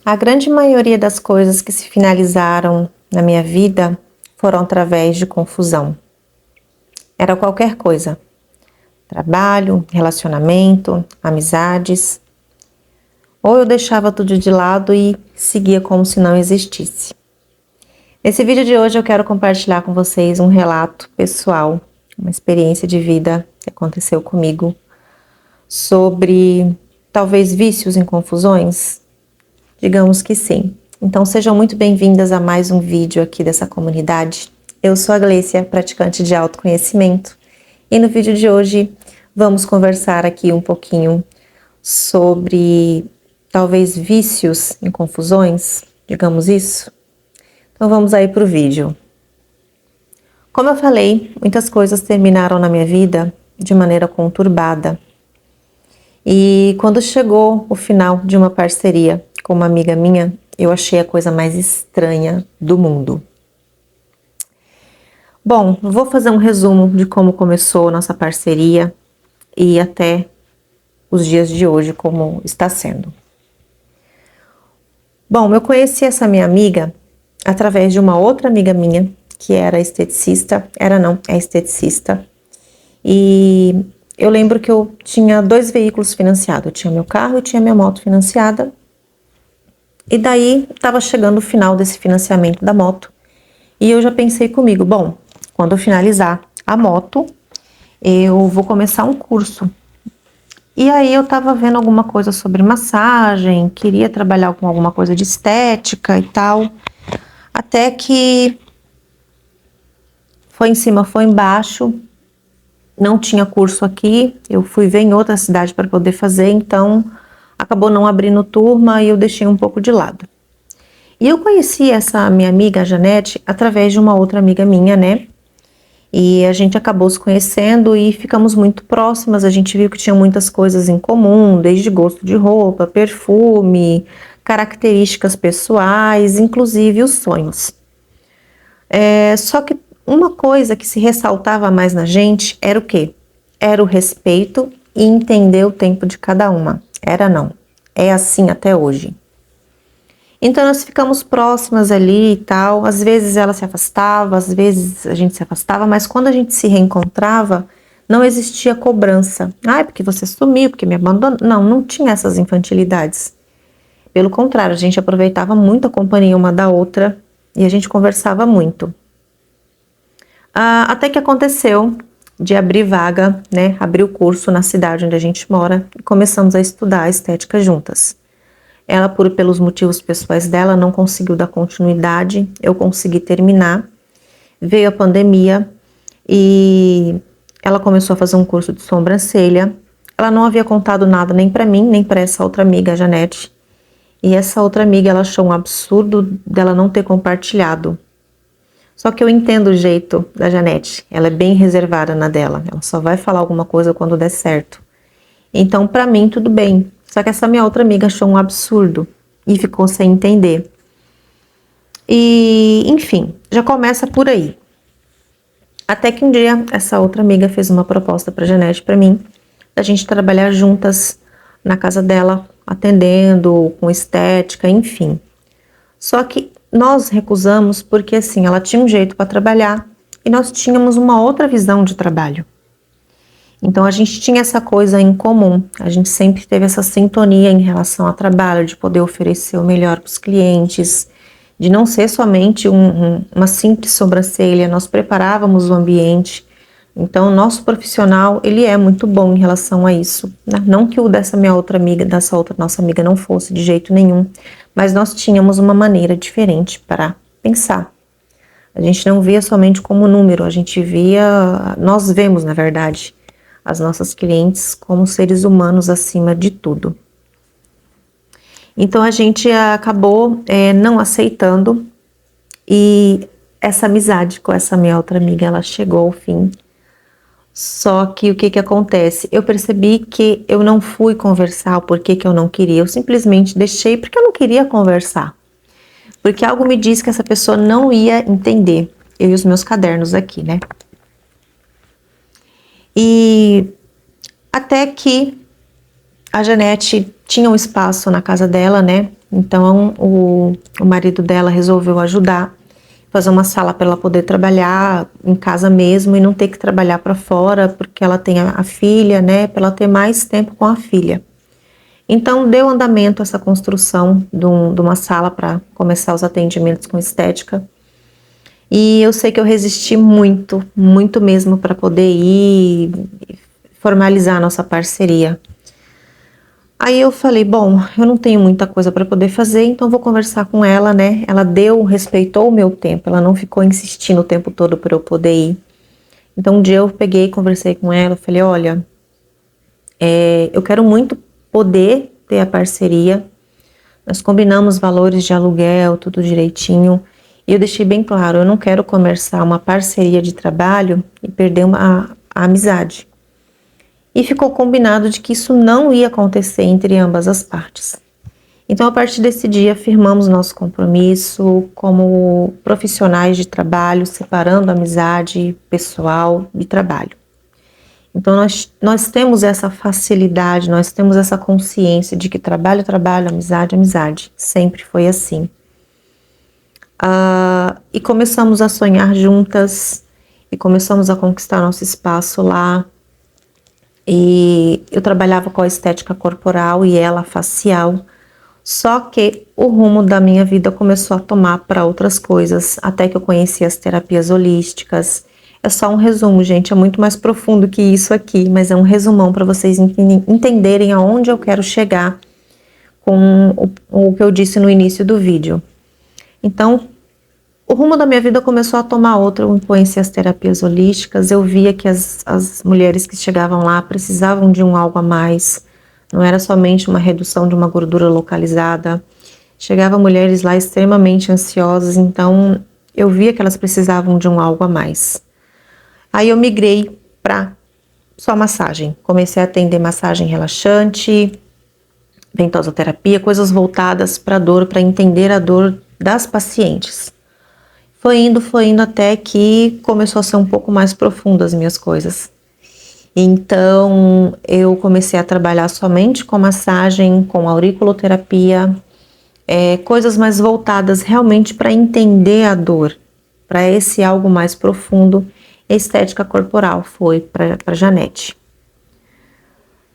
A grande maioria das coisas que se finalizaram na minha vida foram através de confusão. Era qualquer coisa: trabalho, relacionamento, amizades. Ou eu deixava tudo de lado e seguia como se não existisse. Nesse vídeo de hoje eu quero compartilhar com vocês um relato pessoal, uma experiência de vida que aconteceu comigo sobre talvez vícios em confusões. Digamos que sim. Então sejam muito bem-vindas a mais um vídeo aqui dessa comunidade. Eu sou a Gleicia, praticante de autoconhecimento, e no vídeo de hoje vamos conversar aqui um pouquinho sobre talvez vícios em confusões, digamos isso. Então vamos aí para o vídeo. Como eu falei, muitas coisas terminaram na minha vida de maneira conturbada. E quando chegou o final de uma parceria com uma amiga minha, eu achei a coisa mais estranha do mundo. Bom, vou fazer um resumo de como começou nossa parceria e até os dias de hoje, como está sendo. Bom, eu conheci essa minha amiga através de uma outra amiga minha, que era esteticista, é esteticista, e eu lembro que eu tinha 2 veículos financiados, eu tinha meu carro e tinha minha moto financiada, e daí estava chegando o final desse financiamento da moto, e eu já pensei comigo, bom, quando eu finalizar a moto, eu vou começar um curso. E aí eu estava vendo alguma coisa sobre massagem, queria trabalhar com alguma coisa de estética e tal, até que foi em cima, foi embaixo, não tinha curso aqui, eu fui ver em outra cidade para poder fazer, então acabou não abrindo turma e eu deixei um pouco de lado. E eu conheci essa minha amiga, a Janete, através de uma outra amiga minha, né? E a gente acabou se conhecendo e ficamos muito próximas, a gente viu que tinha muitas coisas em comum, desde gosto de roupa, perfume, características pessoais, inclusive os sonhos. Só que uma coisa que se ressaltava mais na gente era o quê? Era o respeito e entender o tempo de cada uma. Era não, é assim até hoje. Então nós ficamos próximas ali e tal, às vezes ela se afastava, às vezes a gente se afastava, mas quando a gente se reencontrava, não existia cobrança. Ah, porque você sumiu, porque me abandonou. Não tinha essas infantilidades. Pelo contrário, a gente aproveitava muito a companhia uma da outra e a gente conversava muito. Até que aconteceu de abrir vaga, né, abrir o curso na cidade onde a gente mora e começamos a estudar a estética juntas. Ela, pelos motivos pessoais dela, não conseguiu dar continuidade, eu consegui terminar. Veio a pandemia e ela começou a fazer um curso de sobrancelha. Ela não havia contado nada nem para mim, nem para essa outra amiga, a Janete. E essa outra amiga, ela achou um absurdo dela não ter compartilhado. Só que eu entendo o jeito da Janete, ela é bem reservada na dela, ela só vai falar alguma coisa quando der certo. Então, para mim, tudo bem. Só que essa minha outra amiga achou um absurdo e ficou sem entender. E, enfim, já começa por aí. Até que um dia, essa outra amiga fez uma proposta pra Janete, pra mim, da gente trabalhar juntas na casa dela, atendendo, com estética, enfim. Só que nós recusamos porque, assim, ela tinha um jeito para trabalhar e nós tínhamos uma outra visão de trabalho. Então a gente tinha essa coisa em comum, a gente sempre teve essa sintonia em relação ao trabalho, de poder oferecer o melhor para os clientes, de não ser somente uma simples sobrancelha, nós preparávamos o ambiente. Então o nosso profissional, ele é muito bom em relação a isso, né? Não que o dessa minha outra amiga, dessa outra nossa amiga não fosse de jeito nenhum, mas nós tínhamos uma maneira diferente para pensar. A gente não via somente como número, a gente via, nós vemos na verdade, as nossas clientes como seres humanos acima de tudo. Então a gente acabou não aceitando e essa amizade com essa minha outra amiga, ela chegou ao fim. Só que o que acontece? Eu percebi que eu não fui conversar o porquê que eu não queria, eu simplesmente deixei porque eu não queria conversar. Porque algo me diz que essa pessoa não ia entender. Eu e os meus cadernos aqui, né? E até que a Janete tinha um espaço na casa dela, né? Então o marido dela resolveu ajudar, fazer uma sala para ela poder trabalhar em casa mesmo e não ter que trabalhar para fora, porque ela tem a filha, né, para ela ter mais tempo com a filha. Então deu andamento essa construção de uma sala para começar os atendimentos com estética. E eu sei que eu resisti muito, muito mesmo para poder ir formalizar a nossa parceria. Aí eu falei, bom, eu não tenho muita coisa para poder fazer, então vou conversar com ela, né? Ela respeitou o meu tempo, ela não ficou insistindo o tempo todo para eu poder ir. Então um dia eu peguei, conversei com ela, falei, olha, eu quero muito poder ter a parceria. Nós combinamos valores de aluguel, tudo direitinho. E eu deixei bem claro, eu não quero começar uma parceria de trabalho e perder a amizade. E ficou combinado de que isso não ia acontecer entre ambas as partes. Então, a partir desse dia, firmamos nosso compromisso como profissionais de trabalho, separando amizade pessoal e trabalho. Então, nós temos essa facilidade, nós temos essa consciência de que trabalho, trabalho, amizade, amizade. Sempre foi assim. E começamos a sonhar juntas e começamos a conquistar nosso espaço lá. E eu trabalhava com a estética corporal e ela facial, só que o rumo da minha vida começou a tomar para outras coisas, até que eu conheci as terapias holísticas. É só um resumo, gente, é muito mais profundo que isso aqui, mas é um resumão para vocês entenderem aonde eu quero chegar com o que eu disse no início do vídeo. Então, o rumo da minha vida começou a tomar outra. Eu conheci as terapias holísticas, eu via que as mulheres que chegavam lá precisavam de algo a mais, não era somente uma redução de uma gordura localizada. Chegavam mulheres lá extremamente ansiosas, então eu via que elas precisavam de algo a mais. Aí eu migrei para só massagem, comecei a atender massagem relaxante, ventosoterapia, coisas voltadas para a dor, para entender a dor das pacientes. Foi indo até que começou a ser um pouco mais profundo as minhas coisas. Então, eu comecei a trabalhar somente com massagem, com auriculoterapia, coisas mais voltadas realmente para entender a dor, para esse algo mais profundo. Estética corporal foi para Janete.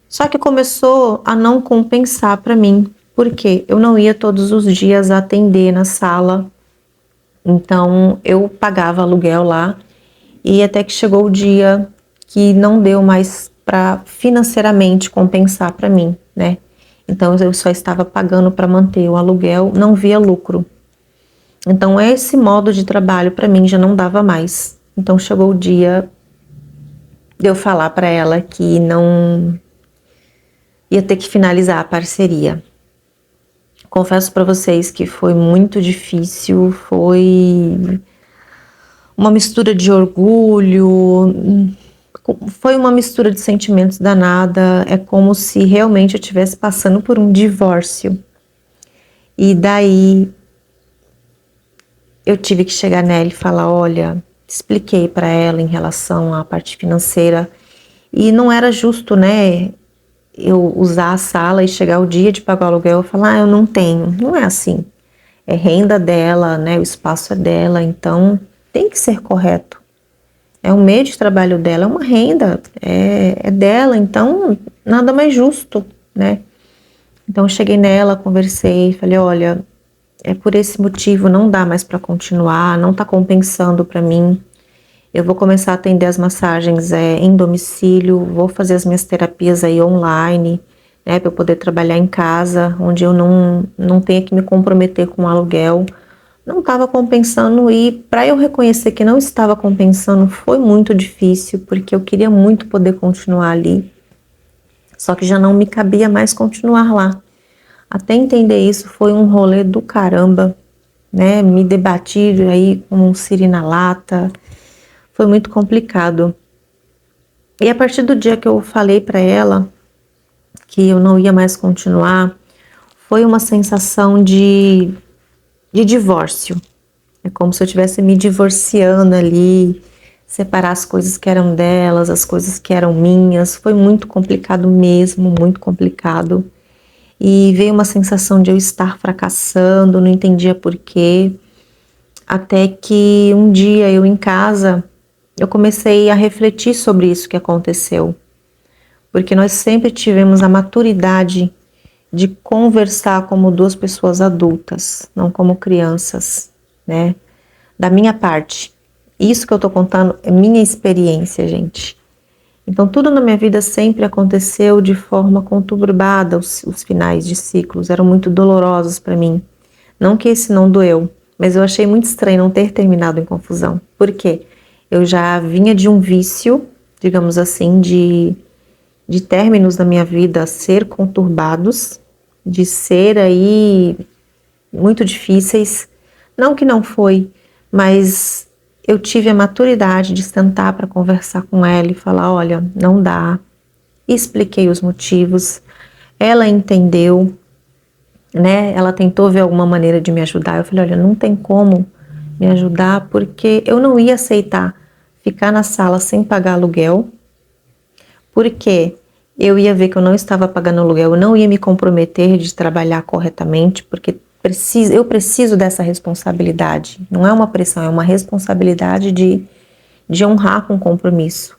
Só que começou a não compensar para mim, porque eu não ia todos os dias atender na sala. Então, eu pagava aluguel lá e até que chegou o dia que não deu mais para financeiramente compensar para mim, né? Então, eu só estava pagando para manter o aluguel, não via lucro. Então, esse modo de trabalho para mim já não dava mais. Então, chegou o dia de eu falar para ela que não ia ter que finalizar a parceria. Confesso para vocês que foi muito difícil, foi uma mistura de orgulho, foi uma mistura de sentimentos danada, é como se realmente eu estivesse passando por um divórcio. E daí eu tive que chegar nela e falar, olha, expliquei para ela em relação à parte financeira e não era justo, né? Eu usar a sala e chegar o dia de pagar o aluguel e falar, eu não tenho. Não é assim. É renda dela, né? O espaço é dela, então tem que ser correto. É um meio de trabalho dela, é uma renda, é dela, então nada mais justo, né? Então eu cheguei nela, conversei, falei, olha, por esse motivo não dá mais para continuar, não tá compensando para mim. Eu vou começar a atender as massagens em domicílio, vou fazer as minhas terapias aí online, né, para eu poder trabalhar em casa, onde eu não tenha que me comprometer com o aluguel. Não estava compensando e para eu reconhecer que não estava compensando foi muito difícil, porque eu queria muito poder continuar ali, só que já não me cabia mais continuar lá. Até entender isso foi um rolê do caramba, né, me debati aí com um siri na lata. Foi muito complicado. E a partir do dia que eu falei para ela que eu não ia mais continuar, foi uma sensação de divórcio. É como se eu estivesse me divorciando ali, separar as coisas que eram delas, as coisas que eram minhas. Foi muito complicado mesmo, muito complicado. e veio uma sensação de eu estar fracassando, não entendia por quê, até que um dia eu em casa, eu comecei a refletir sobre isso que aconteceu, porque nós sempre tivemos a maturidade de conversar como duas pessoas adultas, não como crianças, né? Da minha parte. Isso que eu tô contando é minha experiência, gente. Então, tudo na minha vida sempre aconteceu de forma conturbada, os finais de ciclos eram muito dolorosos para mim. Não que esse não doeu, mas eu achei muito estranho não ter terminado em confusão. Por quê? Eu já vinha de um vício, digamos assim, de términos da minha vida ser conturbados, de ser aí muito difíceis. Não que não foi, mas eu tive a maturidade de sentar para conversar com ela e falar: olha, não dá. Expliquei os motivos, ela entendeu, né? Ela tentou ver alguma maneira de me ajudar. Eu falei: olha, não tem como me ajudar porque eu não ia aceitar ficar na sala sem pagar aluguel, porque eu ia ver que eu não estava pagando aluguel, eu não ia me comprometer de trabalhar corretamente, porque eu preciso dessa responsabilidade. Não é uma pressão, é uma responsabilidade de honrar com compromisso.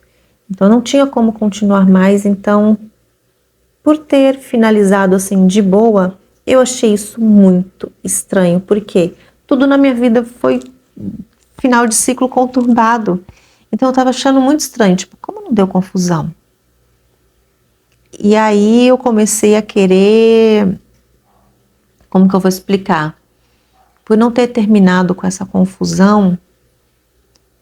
Então não tinha como continuar mais, então por ter finalizado assim de boa, eu achei isso muito estranho, porque tudo na minha vida foi final de ciclo conturbado. Então eu estava achando muito estranho, tipo, como não deu confusão? E aí eu comecei a querer, como que eu vou explicar? Por não ter terminado com essa confusão,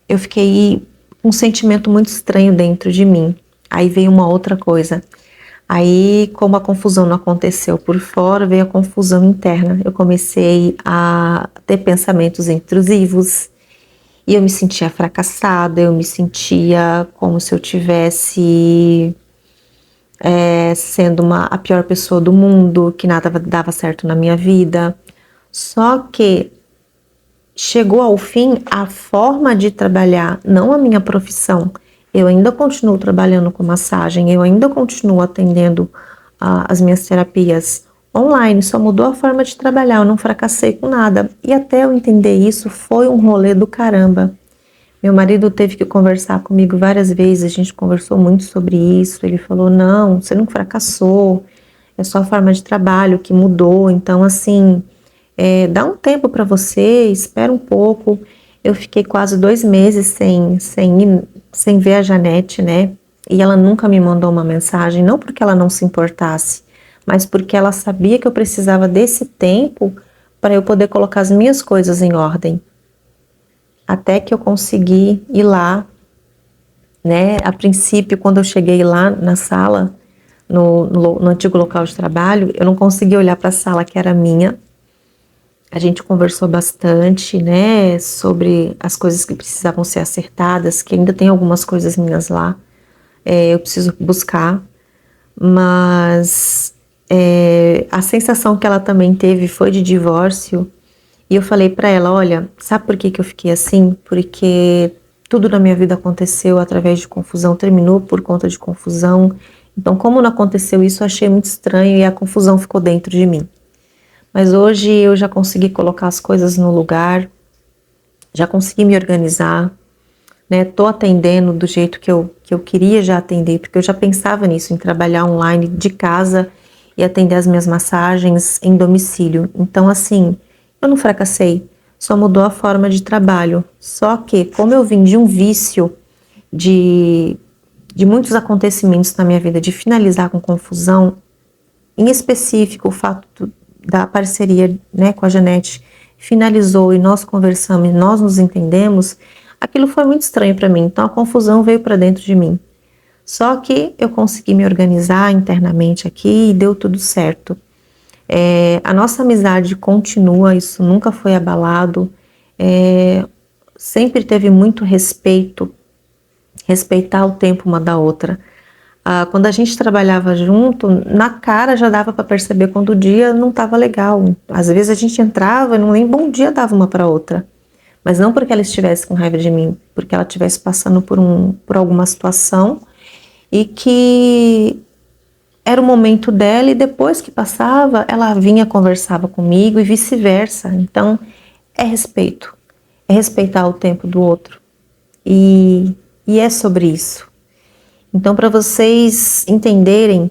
eu fiquei com um sentimento muito estranho dentro de mim. Aí veio uma outra coisa. Aí, como a confusão não aconteceu por fora, veio a confusão interna. Eu comecei a ter pensamentos intrusivos e eu me sentia fracassada, eu me sentia como se eu tivesse sendo a pior pessoa do mundo, que nada dava certo na minha vida. Só que chegou ao fim a forma de trabalhar, não a minha profissão. Eu ainda continuo trabalhando com massagem, eu ainda continuo atendendo as minhas terapias online, só mudou a forma de trabalhar, eu não fracassei com nada. E até eu entender isso foi um rolê do caramba. Meu marido teve que conversar comigo várias vezes, a gente conversou muito sobre isso. Ele falou: não, você não fracassou, é só a forma de trabalho que mudou. Então, assim, dá um tempo para você, espera um pouco. Eu fiquei quase 2 meses sem ver a Janete, né? E ela nunca me mandou uma mensagem, não porque ela não se importasse, mas porque ela sabia que eu precisava desse tempo para eu poder colocar as minhas coisas em ordem. Até que eu consegui ir lá, né? A princípio, quando eu cheguei lá na sala, no antigo local de trabalho, eu não consegui olhar para a sala que era minha. A gente conversou bastante, né, sobre as coisas que precisavam ser acertadas, que ainda tem algumas coisas minhas lá, eu preciso buscar, mas a sensação que ela também teve foi de divórcio. E eu falei pra ela: olha, sabe por que que eu fiquei assim? Porque tudo na minha vida aconteceu através de confusão, terminou por conta de confusão. Então, como não aconteceu isso, eu achei muito estranho e a confusão ficou dentro de mim. Mas hoje eu já consegui colocar as coisas no lugar, já consegui me organizar, né? Tô atendendo do jeito que eu queria já atender, porque eu já pensava nisso, em trabalhar online de casa e atender as minhas massagens em domicílio. Então, assim, eu não fracassei, só mudou a forma de trabalho. Só que, como eu vim de um vício de, de muitos acontecimentos na minha vida, de finalizar com confusão, em específico o fato da parceria, né, com a Janete finalizou e nós conversamos e nós nos entendemos, aquilo foi muito estranho para mim. Então a confusão veio para dentro de mim. Só que eu consegui me organizar internamente aqui e deu tudo certo. A nossa amizade continua, isso nunca foi abalado, sempre teve muito respeito, respeitar o tempo uma da outra. Quando a gente trabalhava junto, na cara já dava para perceber quando o dia não estava legal. Às vezes a gente entrava e nem bom dia dava uma para outra. Mas não porque ela estivesse com raiva de mim, porque ela estivesse passando por alguma situação e que era o momento dela e depois que passava, ela vinha, conversava comigo e vice-versa. Então, é respeito. É respeitar o tempo do outro. E é sobre isso. Então, para vocês entenderem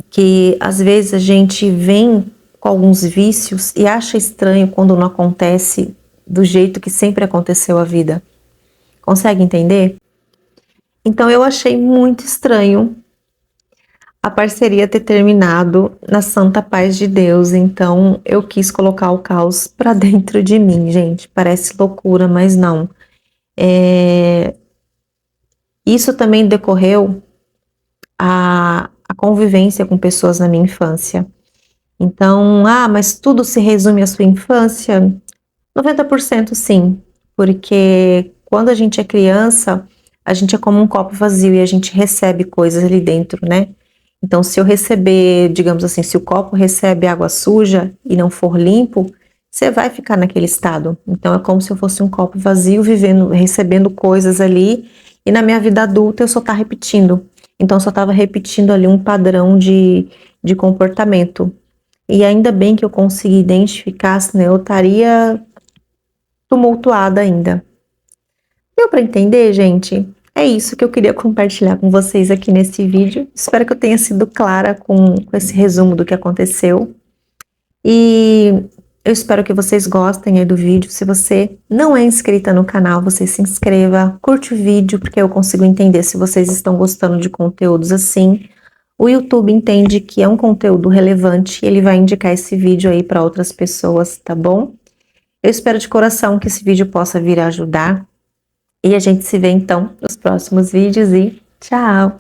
que às vezes a gente vem com alguns vícios e acha estranho quando não acontece do jeito que sempre aconteceu a vida. Consegue entender? Então eu achei muito estranho a parceria ter terminado na santa paz de Deus. Então eu quis colocar o caos para dentro de mim, gente. Parece loucura, mas não. Isso também decorreu a convivência com pessoas na minha infância. Então, mas tudo se resume à sua infância? 90% sim, porque quando a gente é criança, a gente é como um copo vazio e a gente recebe coisas ali dentro, né? Então, se eu receber, digamos assim, se o copo recebe água suja e não for limpo, você vai ficar naquele estado. Então, é como se eu fosse um copo vazio, vivendo, recebendo coisas ali, e na minha vida adulta eu só estava repetindo. Então, eu só estava repetindo ali um padrão de comportamento. E ainda bem que eu consegui identificar, senão eu estaria tumultuada ainda. Deu para entender, gente? É isso que eu queria compartilhar com vocês aqui nesse vídeo. Espero que eu tenha sido clara com esse resumo do que aconteceu. E eu espero que vocês gostem aí do vídeo. Se você não é inscrita no canal, você se inscreva, curte o vídeo, porque eu consigo entender se vocês estão gostando de conteúdos assim. O YouTube entende que é um conteúdo relevante e ele vai indicar esse vídeo aí para outras pessoas, tá bom? Eu espero de coração que esse vídeo possa vir a ajudar. E a gente se vê então nos próximos vídeos e tchau!